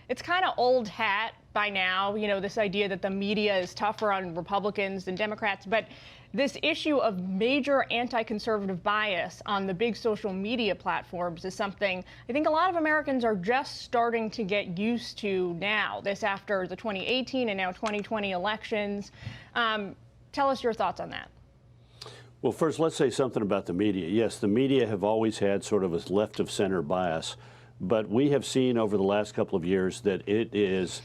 it's kind of old hat by now, this idea that the media is tougher on Republicans than Democrats. But this issue of major anti-conservative bias on the big social media platforms is something I think a lot of Americans are just starting to get used to now, this after the 2018 and now 2020 elections. Tell us your thoughts on that. Well, first, let's say something about the media. Yes, the media have always had sort of a left of center bias, but we have seen over the last couple of years that it is,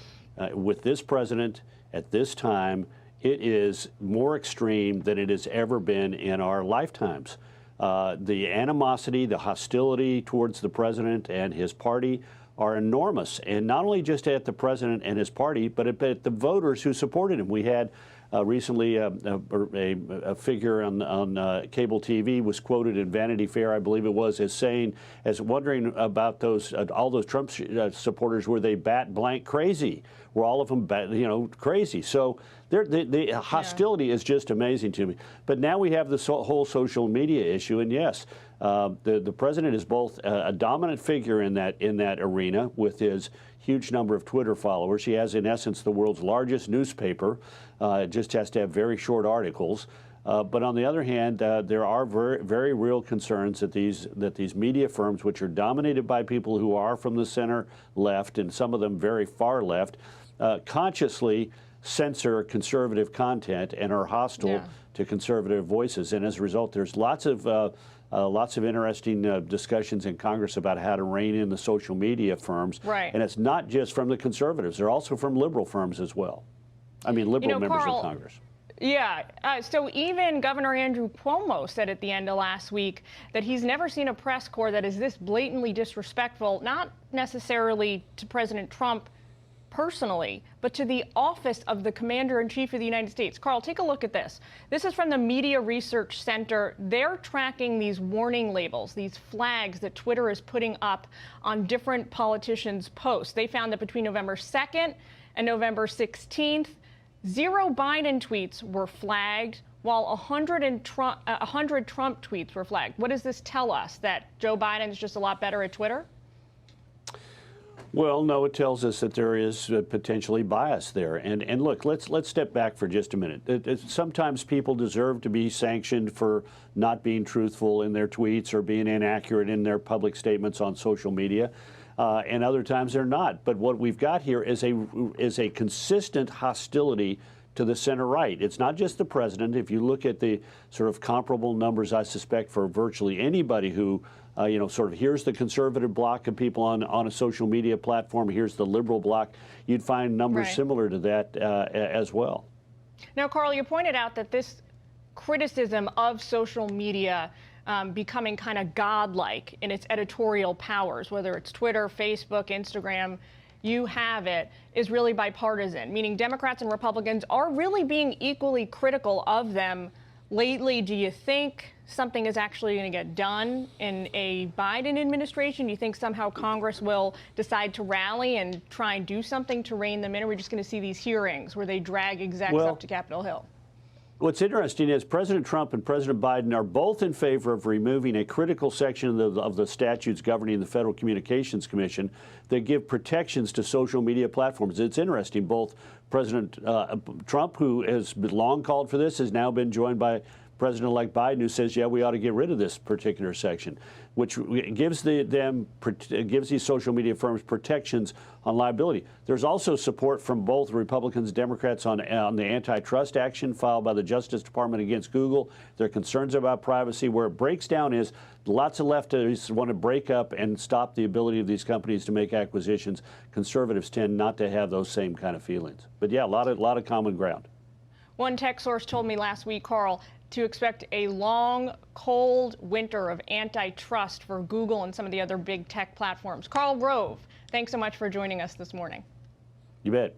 with this president at this time, it is more extreme than it has ever been in our lifetimes. The animosity, the hostility towards the president and his party are enormous, and not only just at the president and his party, but at the voters who supported him. We had recently a figure on cable TV was quoted in Vanity Fair, I believe it was, as wondering about those all those Trump supporters, were they bat blank crazy? Were all of them crazy? So the hostility is just amazing to me. But now we have this whole social media issue, and yes, the president is both a dominant figure in that arena with his huge number of Twitter followers. He has, in essence, the world's largest newspaper. It just has to have very short articles. But on the other hand, there are very real concerns that these media firms, which are dominated by people who are from the center left and some of them very far left, consciously censor conservative content and are hostile to conservative voices. And as a result, there's lots of interesting discussions in Congress about how to rein in the social media firms. Right. And it's not just from the conservatives. They're also from liberal firms as well. I mean, liberal members Karl, of Congress. Yeah. So even Governor Andrew Cuomo said at the end of last week that he's never seen a press corps that is this blatantly disrespectful, not necessarily to President Trump personally, but to the office of the Commander-in-Chief of the United States. Karl, take a look at this. This is from the Media Research Center. They're tracking these warning labels, these flags that Twitter is putting up on different politicians' posts. They found that between November 2nd and November 16th, 0 Biden tweets were flagged, while 100 Trump tweets were flagged. What does this tell us? That Joe Biden's just a lot better at Twitter? Well, no, it tells us that there is potentially bias there. And look, let's step back for just a minute. Sometimes people deserve to be sanctioned for not being truthful in their tweets or being inaccurate in their public statements on social media, and other times they're not. But what we've got here is a consistent hostility to the center right. It's not just the president. If you look at the sort of comparable numbers, I suspect, for virtually anybody who sort of here's the conservative bloc of people on a social media platform, here's the liberal bloc, you'd find numbers similar to that as well. Now, Karl, you pointed out that this criticism of social media becoming kind of godlike in its editorial powers, whether it's Twitter, Facebook, Instagram, you have it, is really bipartisan, meaning Democrats and Republicans are really being equally critical of them lately. Do you think something is actually going to get done in a Biden administration? Do you think somehow Congress will decide to rally and try and do something to rein them in? Or are we just going to see these hearings where they drag execs up to Capitol Hill? What's interesting is President Trump and President Biden are both in favor of removing a critical section of the statutes governing the Federal Communications Commission that give protections to social media platforms. It's interesting. Both President Trump, who has long called for this, has now been joined by President-elect Biden, who says, yeah, we ought to get rid of this particular section, which gives gives these social media firms protections on liability. There's also support from both Republicans and Democrats on the antitrust action filed by the Justice Department against Google. There are concerns about privacy. Where it breaks down is lots of leftists want to break up and stop the ability of these companies to make acquisitions. Conservatives tend not to have those same kind of feelings. But yeah, a lot of common ground. One tech source told me last week, Karl, to expect a long, cold winter of antitrust for Google and some of the other big tech platforms. Karl Rove, thanks so much for joining us this morning. You bet.